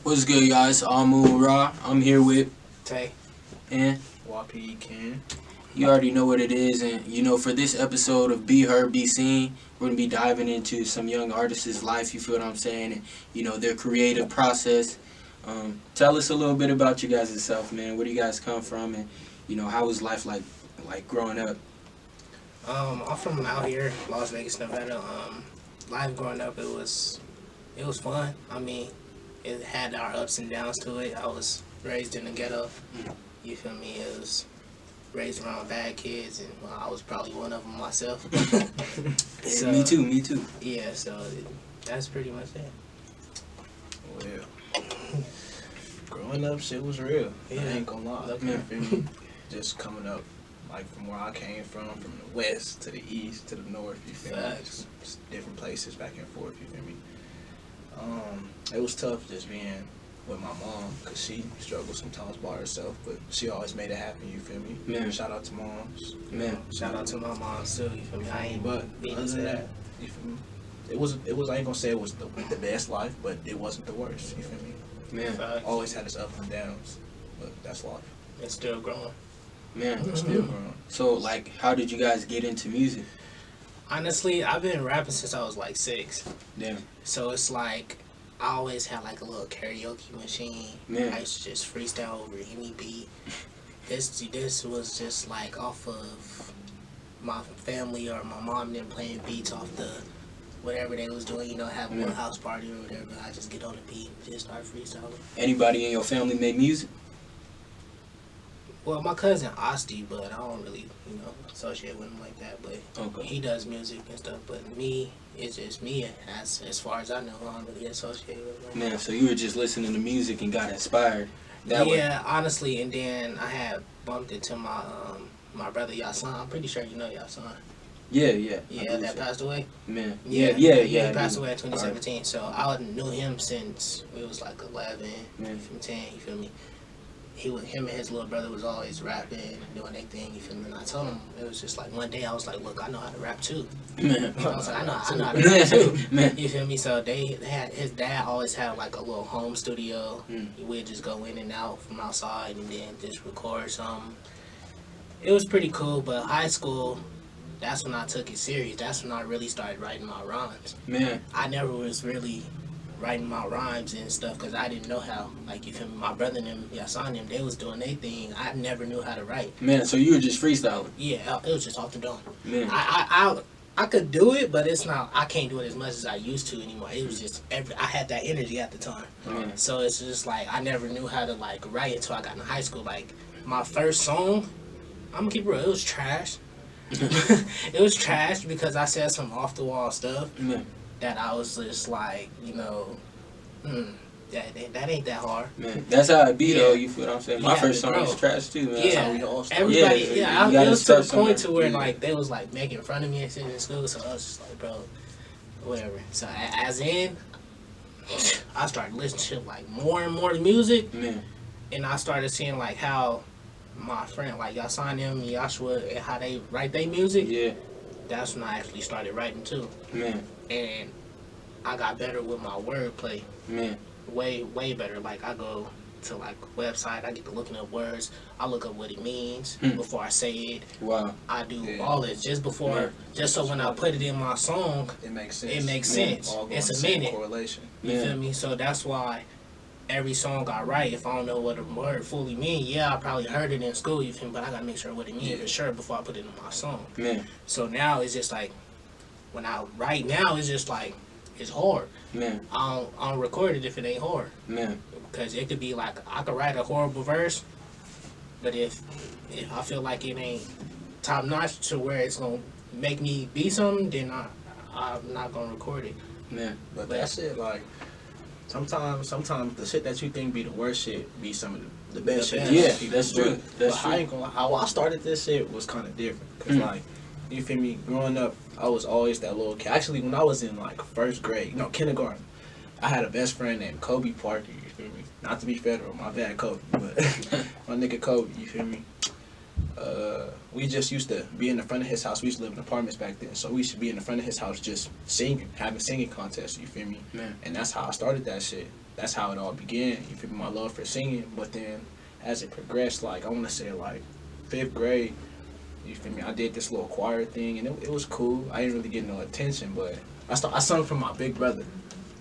What's good, y'all? It's Amun Ra. I'm here with Tay. and Y.P.E. Ken. you already know what it is. And for this episode of Be Heard, Be Seen, we're gonna be diving into some young artists' life. You feel what I'm saying? And their creative process. Tell us a little bit about you guys yourself, man. Where do you guys come from, and how was life like growing up? I'm from out here, Las Vegas, Nevada. Life growing up, it was fun. I mean, it had our ups and downs to it. I was raised in the ghetto. You feel me? It was raised around bad kids, and well, I was probably one of them myself. So, Me too. Me too. Yeah, so that's pretty much it. Well, growing up, shit was real. Yeah. I ain't gonna lie. Okay. You feel me? Just coming up, like from where I came from the west to the east to the north. You feel me? Facts. Just different places back and forth. You feel me? It was tough just being with my mom because she struggled sometimes by herself, but she always made it happen. You feel me? Man. Shout out to moms. Man. Shout out to my mom too. You feel me? I ain't But being other than sad. that, you feel me? It was. I ain't gonna say it was the best life, but it wasn't the worst. You feel me? Man. Facts. Always had its ups and downs, but that's life. It's still growing. Man. Still growing. So like, how did you guys get into music? Honestly, I've been rapping since I was like 6. Damn. So it's like I always had like a little karaoke machine. Man. I used to just freestyle over any beat. This was just like off of my family or my mom them playing beats off the whatever they was doing, having a house party or whatever. I just get on the beat and just start freestyling. Anybody in your family make music? Well, my cousin Osti, but I don't really, associate with him like that. But Okay. he does music and stuff. But me, it's just me. As far as I know, I don't really associate with him. Like Man, that. so you were just listening to music and got inspired that way. Yeah, honestly, and then I had bumped into my brother Yasan. I'm pretty sure you know Yasan. Yeah. Yeah, that passed away. Man. He Yeah. passed away in 2017. So I knew him since we was like 11, Man. from 10. You feel me? Him and his little brother was always rapping, doing their thing. You feel me? And I told him it was just like one day I was like, look, I know how to rap too. Man. I was like, I know how to rap too. Man. You feel me? So they had his dad always had like a little home studio. Mm. We'd just go in and out from outside and then just record something. It was pretty cool, but high school, that's when I took it serious. That's when I really started writing my rhymes. Man. I never was really writing my rhymes and stuff because I didn't know how. Like, you feel me? My brother and them, Yasan them, they was doing their thing. I never knew how to write. Man, so you were just freestyling. Yeah, it was just off the dome. Man. I could do it, but it's not. I can't do it as much as I used to anymore. It was just I had that energy at the time, Man. so it's just like I never knew how to like write until I got in high school. Like my first song, I'm gonna keep it real. It was trash. It was trash because I said some off the wall stuff Man. that I was just like, that ain't that hard. Man. That's how it be though, Yeah. you feel what I'm saying? You My have first to song grow. was trash too, man. That's Yeah. how we all started. Everybody, you it gotta was to the start point to somewhere. where Yeah. like they was like making fun of me and shit in school, so I was just like, bro, whatever. So as in, I started listening to like more and more music, Man. and I started seeing like how my friend like Yasan them, Yashua, and how they write their music. Yeah. That's when I actually started writing too, Man. and I got better with my wordplay. Man. Way better. Like I go to like website, I get to looking up words, I look up what it means Hmm. before I say it. Wow. I do Yeah. all this just before, Yeah. just so when I put it in my song, It makes sense. it makes Yeah. sense. All going It's the a same minute. correlation. You Yeah. feel me? So that's why every song I write, if I don't know what a word fully mean, yeah, I probably heard it in school, you feel me? But I gotta make sure what it means Yeah. for sure before I put it in my song. Man. So now it's just like when I write now, it's just like it's hard. Man. I don't record it if it ain't hard. Man. Because it could be like I could write a horrible verse, but if I feel like it ain't top notch to where it's gonna make me be something, then I'm not gonna record it. Man. But that shit, like, sometimes the shit that you think be the worst shit be some of the best The shit. best. Yeah, People that's do. true. That's But true. I ain't gonna lie, how I started this shit was kind of different. Cause Mm. like, you feel me? Growing up, I was always that little kid. Actually, when I was in like first grade, kindergarten, I had a best friend named Kobe Parker. You feel me? Not to be federal, my bad, Kobe, but my nigga Kobe. You feel me? We just used to be in the front of his house. We used to live in apartments back then, so we should be in the front of his house just singing, having singing contests. You feel me? Man. And that's how I started that shit. that's how it all began. You feel me? My love for singing, but then as it progressed, like I want to say like 5th grade, you feel me? I did this little choir thing, and it was cool. I didn't really get no attention, but I sung for my big brother,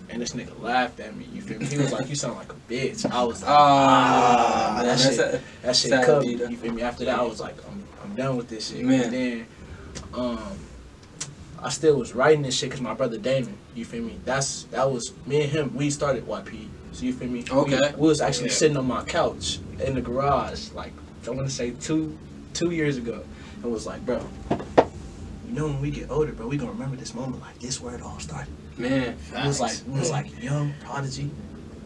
and this nigga laughed at me. You feel me? He was like, "You sound like a bitch." I was like, man, that shit sad cut me. beat, You feel me? After that, I was like, I'm done with this shit. Man. And then, I still was writing this shit because my brother Damon, you feel me? That was me and him. We started Y.P.E. So you feel me? Okay. We was actually sitting on my couch in the garage, like I want to say two years ago. It was like, bro, you know when we get older, bro, we gonna remember this moment like this where it all started. Man, It was like Young Prodigy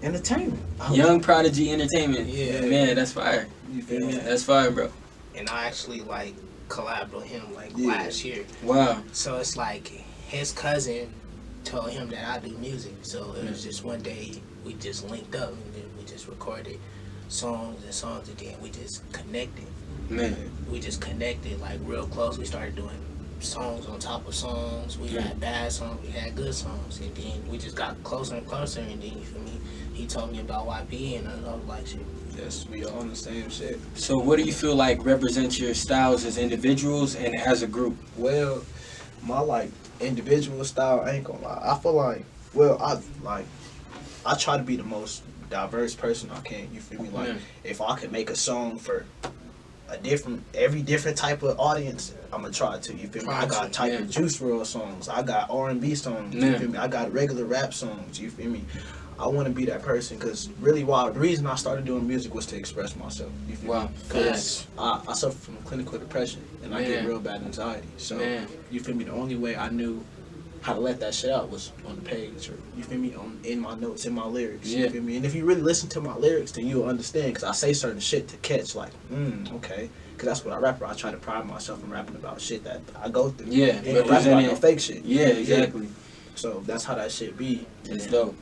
Entertainment. Young Prodigy Entertainment. Yeah. Man, that's fire. You feel me? That's fire, bro. And I actually like collabed with him like Yeah. last year. Wow. So it's like his cousin told him that I do music. So it was just one day we just linked up and then we just recorded songs and then we just connected. Man. We just connected like real close. We started doing songs on top of songs. We had bad songs, we had good songs, and then we just got closer and closer. And then you feel me? He told me about Y.P.E. and I was like, shit. Yes, we all on the same shit. So what do you feel like represents your styles as individuals and as a group? Well, my like individual style, I ain't gonna lie. I feel like, well, I try to be the most diverse person I can. You feel me? Like, if I could make a song for every different type of audience, I'm gonna try to. You feel me? I got type of Juice WRLD songs. I got R&B songs. You feel me? I got regular rap songs. You feel me? I want to be that person because really, the reason I started doing music was to express myself. You feel me? Because I suffer from clinical depression and I get real bad anxiety. So you feel me? The only way I knew how to let that shit out was on the page, or you feel me, in my notes, in my lyrics. You feel me? And if you really listen to my lyrics, then you'll understand. Because I say certain shit to catch, like, okay. Because that's what I rap about. I try to pride myself in rapping about shit that I go through. Yeah, and rap about no fake shit. Yeah, exactly. So that's how that shit be. It's dope.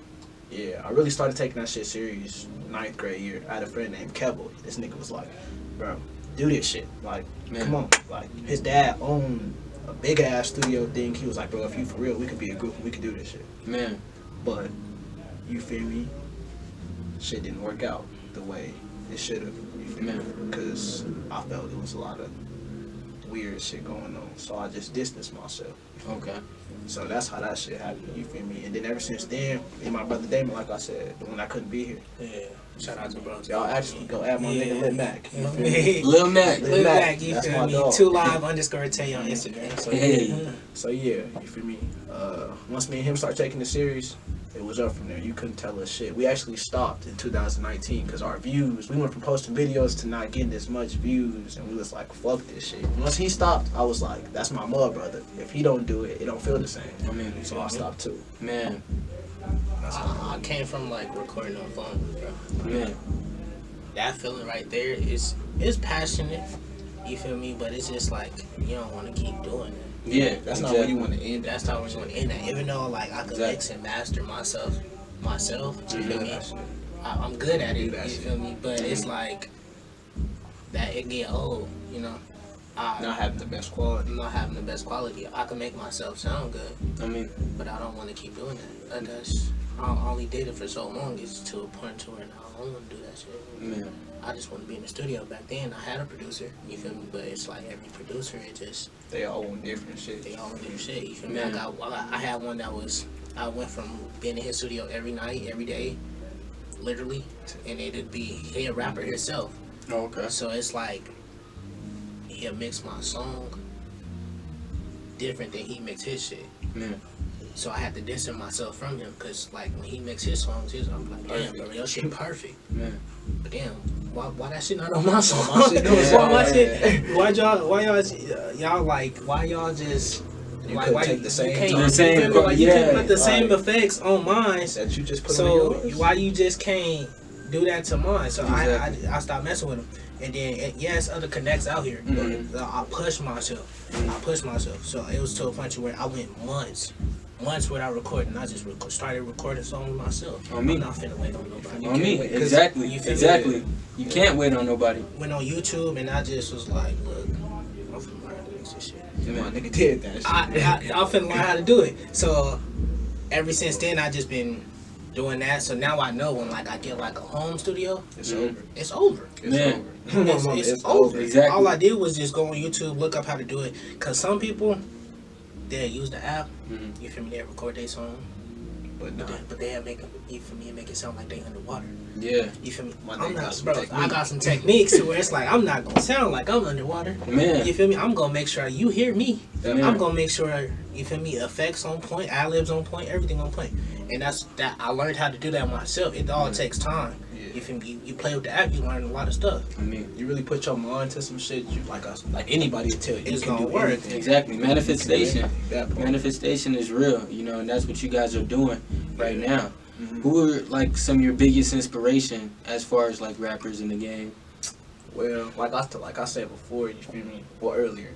Yeah, I really started taking that shit serious 9th grade year. I had a friend named Keble. This nigga was like, bro, do this shit. Like, come on. Like, his dad owned a big ass studio thing. He was like, bro, if you for real, we could be a group and we could do this shit. Man. But, you feel me? Shit didn't work out the way it should have. You feel me? Because I felt it was a lot of weird shit going on. So I just distanced myself. Okay. So that's how that shit happened, you feel me? And then ever since then, me and my brother Damon, like I said, the one I couldn't be here. Yeah. Shout out to bro. Y'all actually go add my nigga Lil Mac. You feel me? Lil Mac. Lil Mac, you That's feel my me? dog. 2LIVE_TAE on Instagram. So So yeah, you feel me? Once me and him started taking the series, it was up from there. You couldn't tell us shit. We actually stopped in 2019 because our views, we went from posting videos to not getting as much views, and we was like, fuck this shit. Once he stopped, I was like, that's my mother brother. If he don't do it, it don't feel the same. I mean, So I stopped too. Man. I came from like recording on phone, bro. Man. That feeling right there is passionate. You feel me? But it's just like you don't want to keep doing it. Yeah, That's not where you want to end. That's not where you want to end at. Even though like I could mix and master myself. You feel me? I'm good at it. You feel me? But it's like that it get old. You know. Not having the best quality. Not having the best quality. I can make myself sound good. I mean, but I don't want to keep doing that. I only did it for so long. It's to a point to where I don't want to do that shit. man. I just want to be in the studio. Back then, I had a producer. You feel me? But it's like every producer, They all want different shit. they all do shit. You feel me? Man. I had one that was. I went from being in his studio every night, every day, literally, and it'd be he a rapper himself. Oh, okay. So it's like he'll mix my song different than he mixed his shit. Man. So I had to distance myself from him because, like, when he makes his songs, I'm like, damn, bro, your shit perfect. Man. But damn, why that shit not on my song? My shit doing Why something. shit? Why y'all like? Why y'all just? You like, couldn't why take the same you can't, time. you feel me? Like, you Yeah, couldn't put the same right. effects on mine. That you just put So on yours. why you just can't do that to mine? So Exactly. I stopped messing with him. And then yes, other connects out here. But I pushed myself. So it was to a point where I went months without recording. I just started recording songs myself. On me. I'm not finna wait on nobody. On me, wait, 'cause exactly. you feel Exactly. You can't wait on nobody. Went on YouTube and I just was like, look, I'm finna learn how to mix this shit. My nigga did that shit. I'm finna learn how to do it. So ever since then, I just been doing that. So now I know when like I get like a home studio, It's over. it's over. It's Man. over. It's over. Exactly. All I did was just go on YouTube, look up how to do it. Cause some people, they use the app. Mhm. You feel me? They record their song, But nah. but they make it. You feel me? Make it sound like they underwater. Yeah. You feel me? My I'm nigga not, got some bro. I technique. got some techniques to where it's like I'm not gonna sound like I'm underwater. Man. You feel me? I'm gonna make sure you hear me. Man. I'm gonna make sure you feel me. Effects on point, ad-libs on point, everything on point. And that's that. I learned how to do that myself. It all takes time. Yeah. You feel me? You play with the app, you learn a lot of stuff. I mean, You really put your mind to some shit, you like anybody will tell you. It's You can gonna do work. anything. exactly. Manifestation. That part. Manifestation is real, you know, and that's what you guys are doing right now. Mhm. Who are like some of your biggest inspiration as far as like rappers in the game? Well, like I said before, you feel me? Or earlier,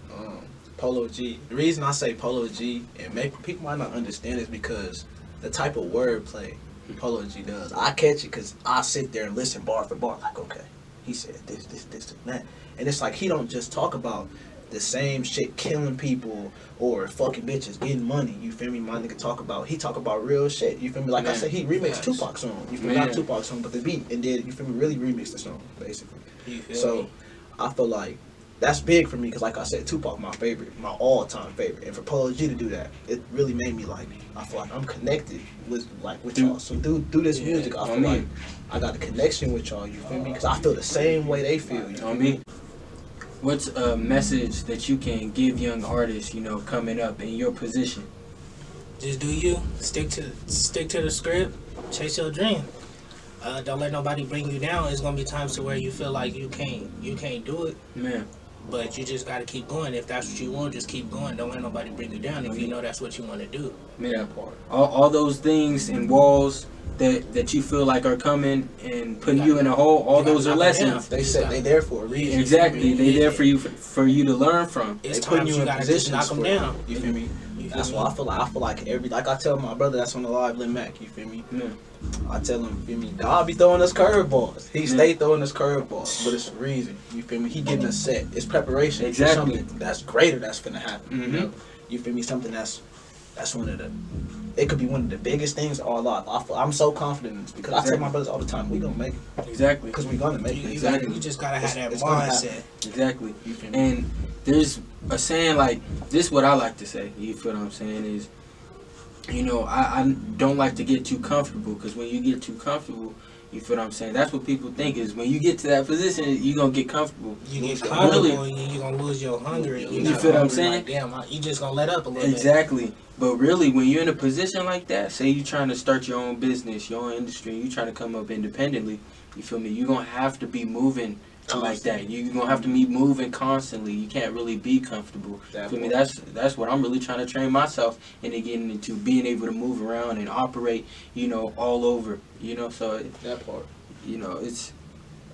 Polo G. The reason I say Polo G and people might not understand is because the type of wordplay Polo G does. I catch it because I sit there and listen bar for bar. Like, okay, he said this, and that, and it's like he don't just talk about the same shit, killing people or fucking bitches, getting money. You feel me? My nigga he talk about real shit. You feel me? Like I Man. said, he remixed Facts. Tupac's song. You feel me? Man. Not Tupac's song, but the beat, and then you feel me? Really remixed the song, basically. You feel So me? I feel like that's big for me because, like I said, Tupac my favorite, my all-time favorite, and for Polo G to do that, it really made me like I feel like I'm connected with y'all. So through this Yeah. music, I feel like I got a connection with y'all. You feel me? Because I feel the same way they feel. You You know feel what I mean? What's a message that you can give young artists, you know, coming up in your position? Just do you. Stick to the script. Chase your dream. Don't let nobody bring you down. It's gonna be times to where you feel like you can't do it. Man, But you just gotta keep going. If that's what you want, just keep going. Don't let nobody bring you down if you know that's what you want to do. man, all those things and walls that you feel like are coming and putting you in a hole, all You gotta those are knock 'em down. lessons. They said they there for a reason. Exactly, they Yeah. there for you to learn from. It's They putting times you you in gotta just positions knock them for down. You feel me? You feel That's me? why I feel like like I tell my brother that's on the live, Lil Mac. You feel me? Yeah. I tell him, feel me? God be throwing us curveballs. He Yeah. stay throwing us curveballs, but it's a reason. You feel me? He getting us set. It's preparation Exactly. for something that's greater that's finna happen. Mhm. You know? You feel me? Something that's one of the. It could be one of the biggest things of our life. I'm so confident in this because I tell my brothers all the time, we gonna make it Exactly. because we gonna make it. You just gotta have that It's gonna mindset. happen. Exactly. You feel me? And there's a saying like this. What I like to say, you feel what I'm saying, is, you know, I don't like to get too comfortable because when you get too comfortable, you feel what I'm saying. That's what people think is when you get to that position, you gonna get comfortable. You get Really? comfortable and you're gonna lose your hunger. You You're not feel what I'm hungry saying? Like, damn, you just gonna let up a little bit. Exactly. But really, when you're in a position like that, say you're trying to start your own business, your own industry, you're trying to come up independently, you feel me? You're going to have to be moving like that. You're going to have to be moving constantly. You can't really be comfortable. That Feel me? part. That's what I'm really trying to train myself into getting into, being able to move around and operate, you know, all over, you know? So, That part. you know, it's...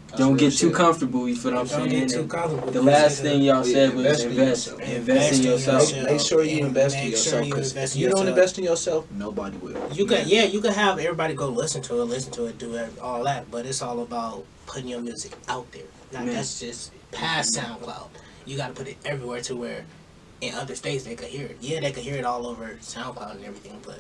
That's Don't real get too shit. comfortable, you feel what I'm Don't saying? get too And comfortable. the last thing y'all Oh, yeah, said was invest in invest. yourself. Invest in yourself. Make sure you And invest in make sure yourself you because invest if in you don't yourself. invest in yourself, nobody will. You can have everybody go listen to it, do all that, but it's all about putting your music out there. Now Man. that's just past SoundCloud. You got to put it everywhere to where in other states they could hear it. Yeah, they could hear it all over SoundCloud and everything, but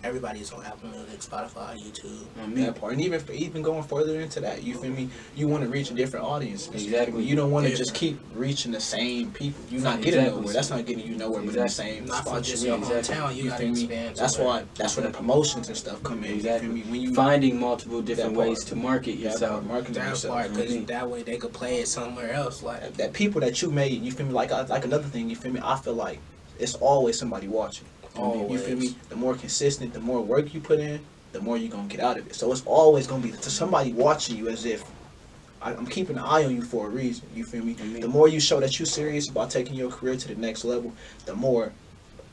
everybody's on Apple Music, Spotify, YouTube. That part, and even going further into that, you feel me? You want to reach a different audience. Exactly. You don't want to Yeah. just keep reaching the same people. You're not getting Exactly. nowhere. That's not getting you nowhere but in the Exactly. same Not from spot just you're your in. hometown. You got to feel me? expand. That's why the promotions and stuff come in. Exactly. You feel me? When you Finding multiple different That part. ways to market yourself. marketing that yourself. part, because Mhm. that way they could play it somewhere else. Like That people that you made, you feel me? Like another thing, you feel me? I feel like it's always somebody watching. You feel me? The more consistent, the more work you put in, the more you're gonna get out of it. So it's always gonna be to somebody watching you as if I'm keeping an eye on you for a reason. You feel me? The more you show that you're serious about taking your career to the next level, the more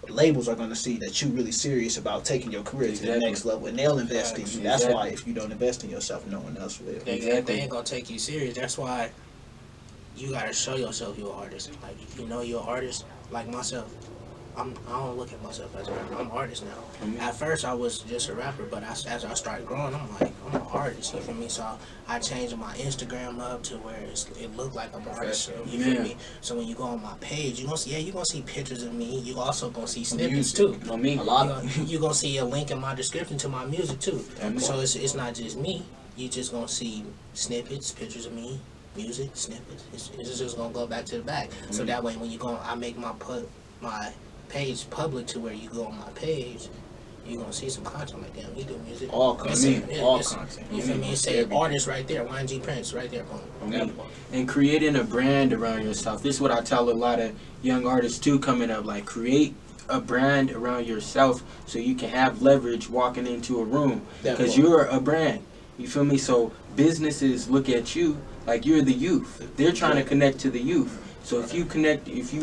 labels are gonna see that you're really serious about taking your career to the Exactly. next level, and they'll invest in you. That's why Exactly. if you don't invest in yourself, no one else will. they ain't gonna take you serious. That's why you gotta show yourself you're an artist. Like if you know you're an artist, like myself, I don't look at myself as a rapper. I'm an artist now. Mhm. At first, I was just a rapper, but as I started growing, I'm like, I'm an artist. You feel me? So I changed my Instagram up to where it looked like I'm an artist. You feel Yeah. me? So when you go on my page, you gonna see pictures of me. You also gonna see snippets too. On me. A lot. You gonna see a link in my description to my music too. Amen. So it's not just me. You just gonna see snippets, pictures of me, music, snippets. It's just gonna go back to the back. So that way, when you go, I make my page public to where you go on my page, you're gonna see some content like that. We do music. All content. All It's- content. You feel me? It say artist right there, YG Prince right there. Boom. On me. And creating a brand around yourself. This is what I tell a lot of young artists too coming up. Like, create a brand around yourself so you can have leverage walking into a room. Because you're a brand. You feel me? So businesses look at you like you're the youth. They're trying to connect to the youth. So if you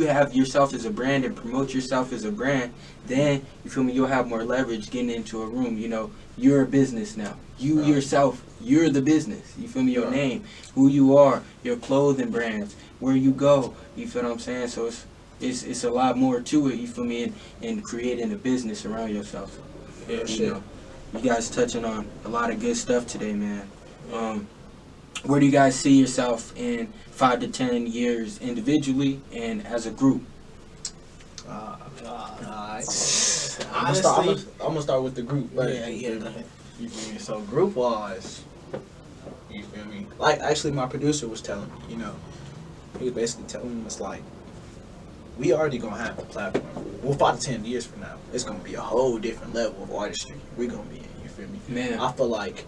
have yourself as a brand and promote yourself as a brand, then, you feel me, you'll have more leverage getting into a room. You know, you're a business now. You yourself, you're the business. You feel me? Your name, who you are, your clothing brands, where you go. You feel what I'm saying? So it's a lot more to it, you feel me, in creating a business around yourself. Yeah, You shit. know, you guys touching on a lot of good stuff today, man. Where do you guys see yourself in 5 to 10 years individually and as a group? Alright. Honestly, I'm gonna start with the group. Like, yeah, go ahead. You feel me? So group wise, you feel me? Like, actually, my producer was telling me, you know, he was basically telling me, it's like, we already gonna have the platform. Well, 5 to 10 years from now, it's gonna be a whole different level of artistry we're gonna be in. You feel me? Man. I feel like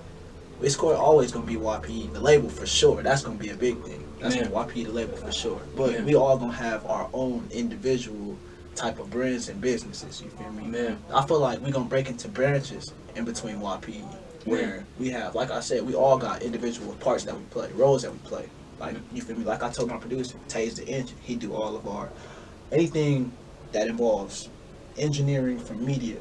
it's always gonna be Y.P.E, the label for sure. That's gonna be a big thing. That's Man. gonna Y.P.E, the label for sure. But Man. we all gonna have our own individual type of brands and businesses. You feel me? Man. I feel like we're gonna break into branches in between Y.P.E, where we have, like I said, we all got individual parts that we play, roles that we play. Like, you feel me? Like I told my producer, Tay's the engine. He do all of our anything that involves engineering from media.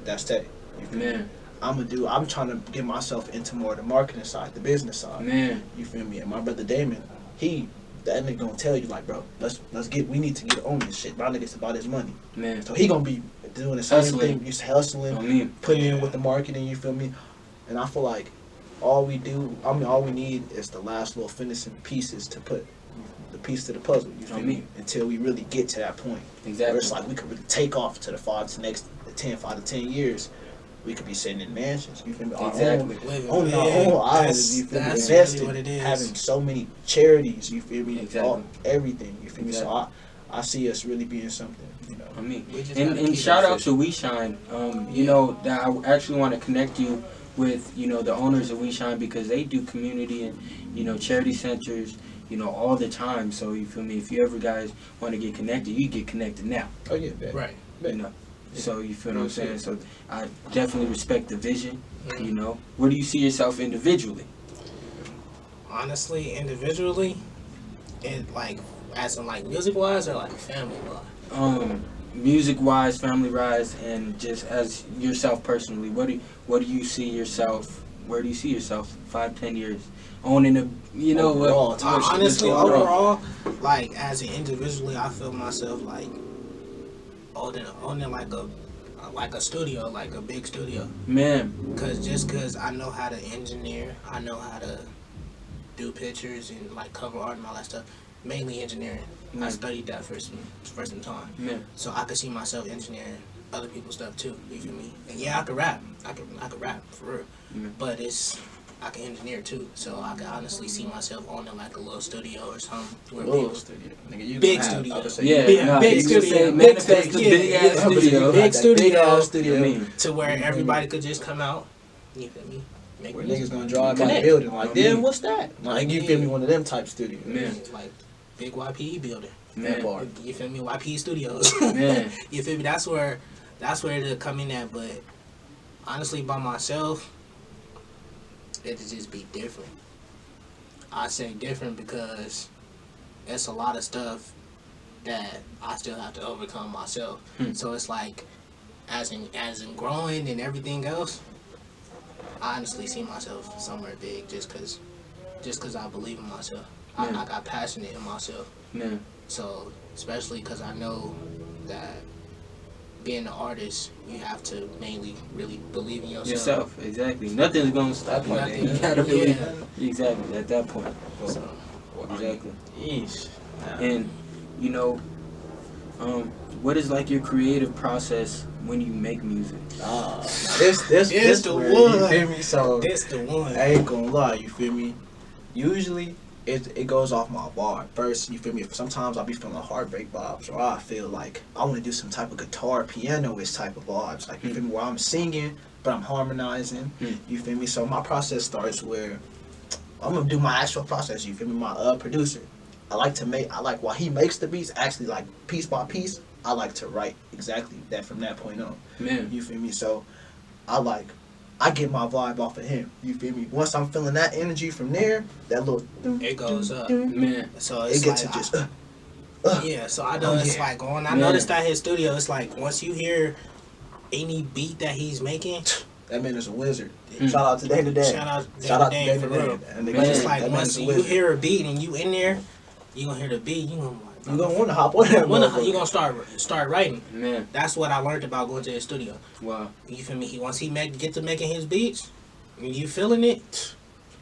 That's Tay. You feel me? Man. I'm trying to get myself into more of the marketing side, the business side. Man. You feel me? And my brother Damon, that nigga gonna tell you like, bro, we need to get on this shit. My nigga's about his money. Man. So he gonna be doing the same Hustling. thing, just hustling, On me. putting in with the marketing, you feel me? And I feel like all we need is the last little finishing pieces to put the piece to the puzzle, you feel me? Until we really get to that point. Exactly. Where it's like we could really take off to the 5 to 10 years. We could be sitting in mansions, you feel me? Exactly. Owning our own islands, you feel me? That's Investing, really what it is. having so many charities, you feel me? Exactly. Everything, you feel me? Exactly. So I see us really being something, you know. On me. We just And, gotta and keep shout it out to We Shine. You know, that I actually want to connect you with, you know, the owners of We Shine, because they do community and, you know, charity centers, you know, all the time. So, you feel me? If you ever guys want to get connected, you get connected now. Oh yeah, man. Right. You know. So, you feel what I'm saying? So, I definitely respect the vision, Mhm. you know. Where do you see yourself individually? Honestly, individually, it like as in like music wise or like family wise. Music wise, family wise, and just as yourself personally, what do you see yourself? Where do you see yourself 5, 10 years owning a, you know, Overall, Honestly, overall. overall, like as an individually, I feel myself like owning like a studio, like a big studio. Man, Cause I know how to engineer, I know how to do pictures and like cover art and all that stuff. Mainly engineering. I studied that for some time. man, So I could see myself engineering other people's stuff too. You feel me? And yeah, I could rap. I could rap for real. Yeah. But I can engineer too. So I could honestly see myself owning like a little studio or something where Little people studio. Nigga, you Big gonna have- studio. I would say yeah, Big- nah, big you could studio. say Big manifest studio. the big Yeah, ass yeah. studio. Big studio. Big ass studio. I mean, to where everybody could just come out. You feel me? Make Where music. niggas gonna drive by the Connect. building like, Yeah. damn, what's that? Like, you feel me? One of them type studios. Man. Like big Y.P.E building. That man, bar. You feel me? Y.P.E Studios. man, You feel me? That's where it'll come in at. But honestly, by myself, it'll just be different. I say different because it's a lot of stuff that I still have to overcome myself. So it's like, as in growing and everything else, I honestly see myself somewhere big just cause I believe in myself. I got passionate in myself. man, So, especially because I know that being an artist, you have to mainly really believe in yourself. Yourself, exactly. Nothing's gonna stop you. Nothing, You gotta believe. yeah. Exactly at that point. So, Exactly. Yeesh. And you know, what is like your creative process when you make music? This the where, one. you feel me? So that's the one. I ain't gonna lie, you feel me? Usually it goes off my bar first, you feel me? Sometimes I'll be feeling heartbreak vibes, or I feel like I want to do some type of guitar, piano-ish type of vibes, like you feel me, where I'm singing but I'm harmonizing, you feel me? So my process starts where I'm gonna do my actual process, you feel me? My producer, I like while he makes the beats, actually like piece by piece, I like to write exactly that from that point on. Man. You feel me? So I get my vibe off of him. You feel me? Once I'm feeling that energy from there, that little It goes up. Man. So it's it gets like, to just yeah. So I know it's like going. I noticed that his studio. It's like once you hear any beat that he's making, that man is a wizard. Shout out to Day to Day. Shout out to Day for real. But it's like once you hear a beat and you in there, you gonna hear the beat. You gonna want to hop on that. You gonna start writing. Man. That's what I learned about going to his studio. Wow. You feel me? Once he get to making his beats, and you feeling it,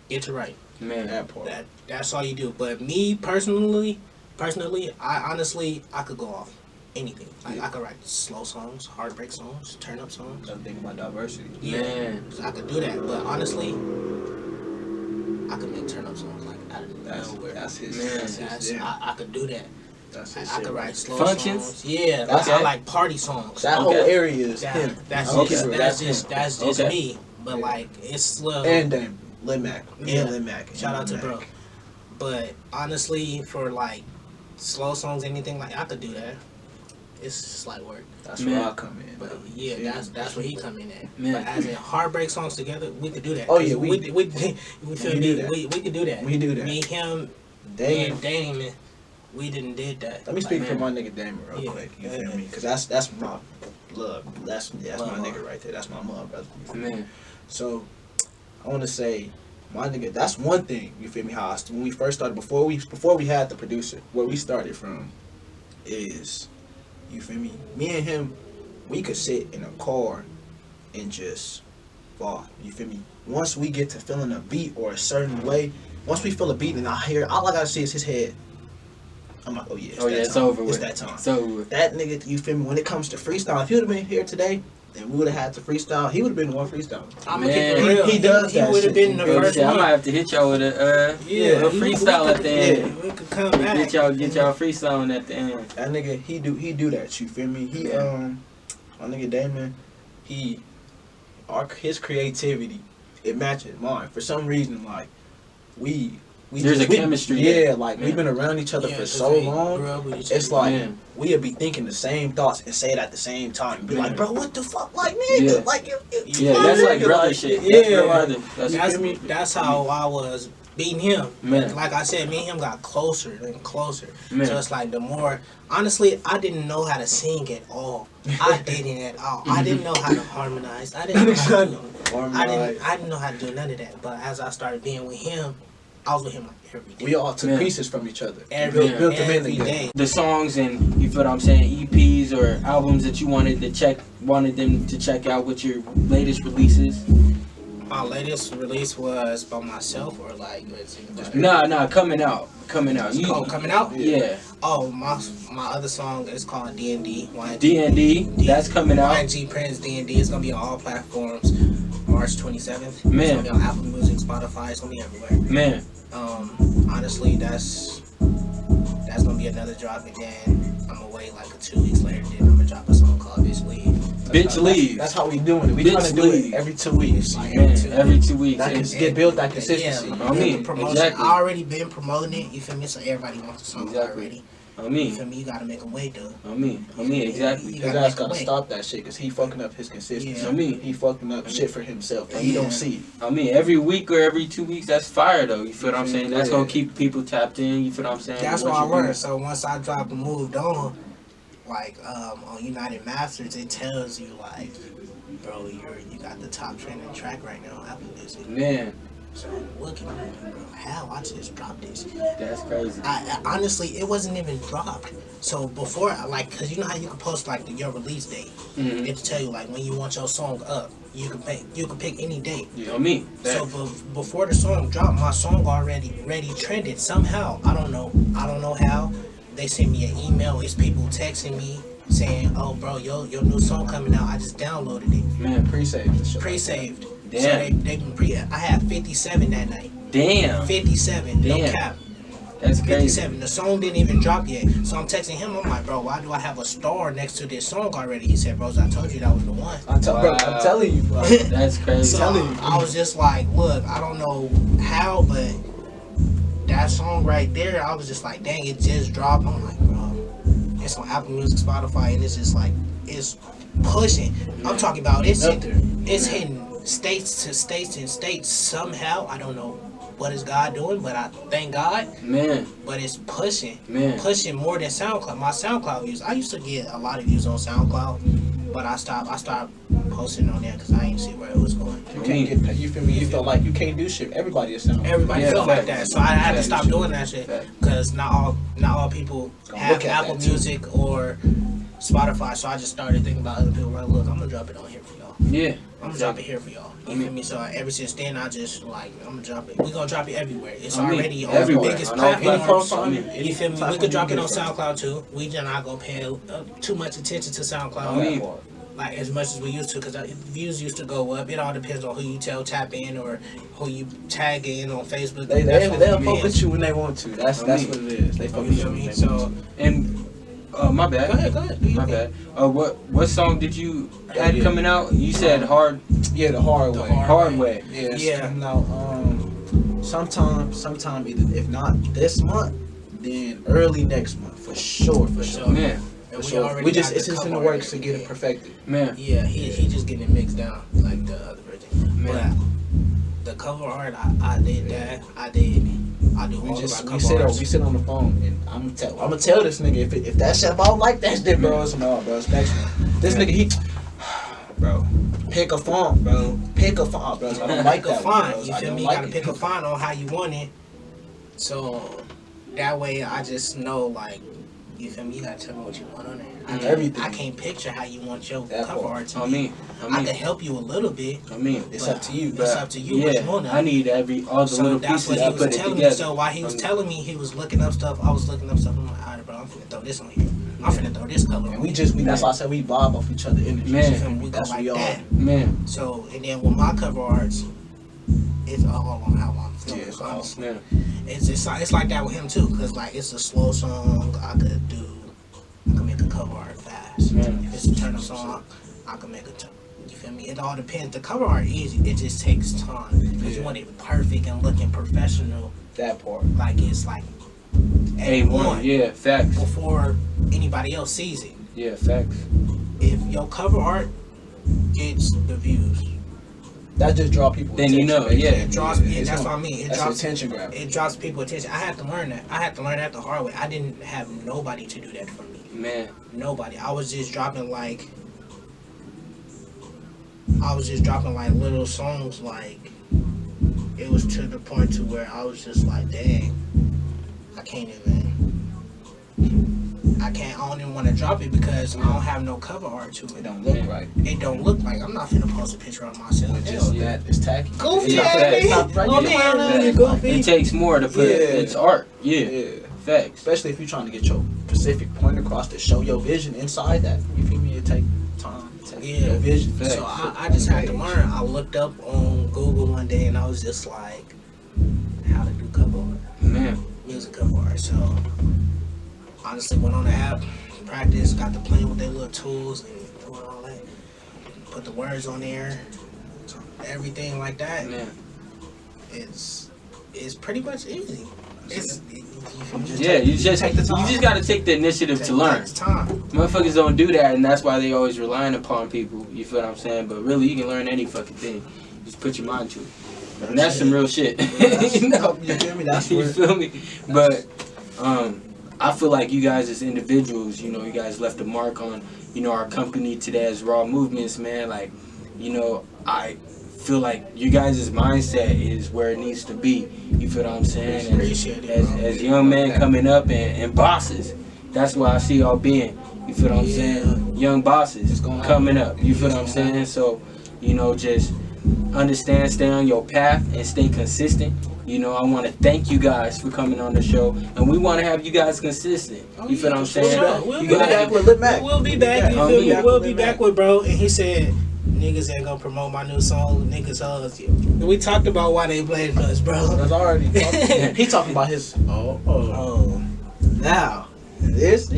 get to write. Man, that part. That's all you do. But me personally, I could go off anything. Like I could write slow songs, heartbreak songs, turn up songs. Another thing about diversity. Yeah, man, I could do that. But honestly, I could make turn up songs like out of nowhere. That's his. Man. I could do that. That's his. I could write slow Functions? songs. Yeah, Okay. I like party songs. That whole area is him. That's just me. But like it's little. And Dame, Lil Mac. Yeah, Lil Mac. Shout out to bro. But honestly, for like slow songs, anything like I could do that. It's just like work. That's where I come in. But yeah, that's where he come in at. Man. But as in heartbreak songs together, we could do that. Oh yeah, we feel me. We could do that. We do that. Me, him, Damon. and Damon, we didn't did that. Let me speak like, for my nigga Damon real quick. You feel me? Because that's my love. That's my nigga right there. That's my mom, brother. man. So I want to say, my nigga, that's one thing. You feel me? How when we first started, before we had the producer, where we started from, is, you feel me? Me and him, we could sit in a car and just vibe. You feel me? Once we get to feeling a beat or a certain way, once we feel a beat and I hear, all I gotta see is his head. I'm like, oh yeah, It's over with. It's that time. It's over with. That nigga, you feel me? When it comes to freestyle, if he would have been here today, and we would have had to freestyle, he would have been the one freestyling. I'm gonna keep it real. He does He that would have shit. been the first I one. might have to hit y'all with a freestyle at the end. We could come back. Get y'all freestyling at the end. That nigga, he do that. You feel me? He my nigga Damon, his creativity, it matches mine. For some reason, like there's a chemistry. Yeah, like we've been around each other for so long. It's like we'll be thinking the same thoughts and say it at the same time. Be like, bro, what the fuck, like nigga, like you that's like brother shit. Yeah, that's how I was beating him. Man. Like I said, me and him got closer and closer. Man. So it's like the more, honestly, I didn't know how to sing at all. I didn't at all. I didn't know how to harmonize. I didn't know how to I didn't know how to do none of that. But as I started being with him, I was with him like every day. We all took pieces from each other. Every day. The songs and you feel what I'm saying, EPs or albums that you wanted them to check out with your latest releases. My latest release was by myself or like Nah, coming out. Coming out? Yeah. Oh, my other song is called D&D. D&D, that's coming out. YG Prince D&D. It's gonna be on all platforms. March 27th. Man. It's gonna be on Apple Music, Spotify. It's gonna be everywhere. Man. Honestly, that's gonna be another drop, and then I'm away like 2 weeks later. Then I'm gonna drop a song called Bitch Leave. Bitch Leave. That's how we doing it. We trying to do it every 2 weeks. Like every 2 weeks. That can get built that consistency. Yeah, promotion. Exactly. I already been promoting it. You feel me? So everybody wants the song already. You feel me? You gotta make them wait though. Exactly. You guys gotta stop that shit because he fucking up his consistency. He fucking up shit for himself and you don't see it. Every week or every 2 weeks, that's fire though. You feel what I'm saying? That's gonna keep people tapped in. You feel what I'm saying? That's what I learned. So once I dropped and moved on, like on United Masters, it tells you like, bro, you got the top trending track right now on Apple Music. Man. So I'm looking, I'm like, bro, how I just dropped this? That's crazy. I honestly, it wasn't even dropped. So before, like, cause you know how you can post like your release date. Mm-hmm. It to tell you like when you want your song up. You can pick any date. You know me. So before the song dropped, my song already trended somehow. I don't know how. They sent me an email. It's people texting me saying, "Oh, bro, your new song coming out. I just downloaded it." Man, Pre-saved. Pre-saved. Damn. So they been I had 57 that night. damn. 57. No Damn. cap. That's crazy. 57. The song didn't even drop yet. So I'm texting him. I'm like, bro, why do I have a star next to this song already? He said, bros, I told you that was the one. Bro, I'm telling you, bro. That's crazy. So I was just like, look, I don't know how, but that song right there, I was just like, dang, it just dropped. I'm like, bro, it's on Apple Music, Spotify, and it's just like, it's pushing. I'm talking about it's hitting states to states and states somehow. I don't know what is God doing, but I thank God. Man. But it's pushing. Man. Pushing more than SoundCloud. My SoundCloud views, I used to get a lot of views on SoundCloud, but I stopped posting on there because I didn't see where it was going. You can't get paid. You feel me? You felt like you can't do shit. Everybody is sound. Everybody Yeah, felt like that, so I had to stop doing that shit Fact. because not all people have look at Apple that, too. Music or Spotify. So I just started thinking about other people. Like, look, I'm gonna drop it on here for y'all. Yeah. I'm gonna drop it here for y'all. You feel me? So ever since then, I just like I'm gonna drop it. We gonna drop it everywhere. It's already on the everywhere. biggest On all platforms. platforms. You feel me? We could drop it on SoundCloud too. We just not gonna pay too much attention to SoundCloud. Like as much as we used to, because views used to go up. It all depends on who you tap in or who you tag in on Facebook. They'll fuck with you when they want to. That's what it is. They fuck with you. You know what I when mean? they So want to. And my bad. go ahead. Do your My thing. bad. What song did you had coming out? You said hard Yeah, the hard way. hard way. Yeah, it's Yeah. coming out. Sometime either if not this month, then early next month for sure. Man. And For sure. already We just got it's the just in the cover works to already. get it perfected. Man. Yeah, he just getting it mixed down like the other version. Man. But the cover art, I did that. I do all of our cover arts. We sit on the phone and I'm gonna tell this nigga if that shit about like that shit, bro, it's no, bro, it's next one. This nigga bro, pick a font, bro. Pick a font, bro. I don't like Pick a that font. one, bro. You I feel don't me? You like gotta it. pick a font on how you want it. So that way, I just know like. You feel me? You gotta tell me what you want on there. Everything. I can't picture how you want your That cover part. art to I be. mean. I can help you a little bit. It's up to you. It's up to you what you want. I need all the So little that's pieces what to he was put it telling me. together. So while he was telling me, he was looking up stuff. I was looking up stuff. I'm like, alright, bro, I'm finna throw this on here. I'm finna throw this color. And on we here. that's why I said we vibe off each other energy. Man. You feel me? We go That's like what we are. that. Man. So and then with my cover arts, it's all on how I'm feeling. Yeah, it's honestly. Man. It's like that with him too, cause like it's a slow song. I can make a cover art fast. Man. If it's a turn up song, I can make you feel me? It all depends. The cover art easy. It just takes time. Cause you want it perfect and looking professional. That part. Like it's like A1. Yeah. Facts. before anybody else sees it. Yeah. Facts. If your cover art gets the views, That just draw people. Then you know, yeah. it draws. Yeah, that's what I mean. It That's drops attention grab. It draws people attention. I had to learn that. I had to learn that the hard way. I didn't have nobody to do that for me. Man. Nobody. I was just dropping like little songs. Like it was to the point to where I was just like, dang, I don't even want to drop it because I don't have no cover art to It it. don't look right. It don't look like I'm not finna post a picture of myself. It's Hell, just that it's tacky. Goofy, Yeah, baby. It's not right. Oh, Yeah, man, yeah. goofy. It takes more to put. Yeah. It's art. Yeah. Yeah. Facts. Especially if you're trying to get your specific point across to show your vision inside that. You feel me? It take time. It take Yeah. your vision. Facts. So I just had to learn. I looked up on Google one day and I was just like, how to do cover art, Man. music cover art. So honestly, went on the app, practiced, got to playing with their little tools and doing all that. Put the words on there, everything like that. Man. It's pretty much easy. You just gotta take the initiative to learn. Takes time. Motherfuckers don't do that, and that's why they always relying upon people. You feel what I'm saying? But really, you can learn any fucking thing. Just put your mind to it. And that's some real shit. You know? You feel me? That's You where feel me? But I feel like you guys as individuals, you know, you guys left a mark on, you know, our company today as Raw Movements, man. Like, you know, I feel like you guys' mindset is where it needs to be. You feel what I'm saying? Appreciate it, bro. As young men coming up and bosses, that's where I see y'all being. You feel what I'm saying? Young bosses coming up. You feel what I'm saying? So, you know, just understand, stay on your path and stay consistent. You know, I want to thank you guys for coming on the show, and we want to have you guys consistent. You feel what I'm saying? Sure. We'll You be guys- back with Lil Mac. We'll be back. You Yeah. feel me? Yeah. We'll be back with bro. And he said, niggas ain't gonna promote my new song. Niggas us. We talked about why they blamed us, bro. That's already. He talking about his. Oh, Now this.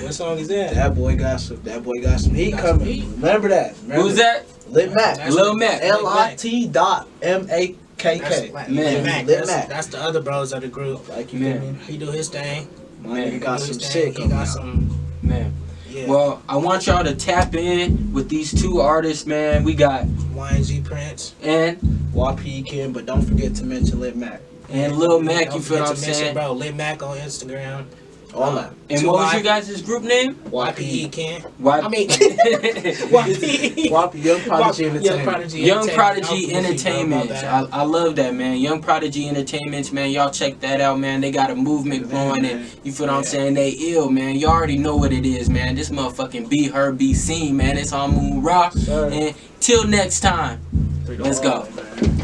what song is that? That boy got some. That boy got some heat Got coming. some heat. Remember that. Who's that? Lil Mac. That's Lil Mac. LIT.MAKK. Man. Lil Mac. That's the other bros of the group. Like you Man. feel me? He do his thing. Man, he got do some his shit thing. He coming got out. some. Man. Yeah. Well, I want y'all to tap in with these two artists, man. We got Y.G. Prince. and Y.P.E Kim, but don't forget to mention Lil Mac. Lil Mac. Don't You feel forget what I'm to mention, saying? bro? Lil Mac on Instagram. All that. And what was your guys' group name? Y.P.E. Ken. Y- I mean, Y.P.E. Y.P. Young Prodigy Young Entertainment. Prodigy Young Entertainment. Prodigy I'm goofy, bro, my Entertainment. bad. I love that, man. Young Prodigy Entertainments, man. Y'all check that out, man. They got a movement going, and you feel what I'm saying? They ill, man. You already know what it is, man. This motherfucking Be Her, Be Seen, man. It's Amun Rock. Sir. And till next time, let's go. Man.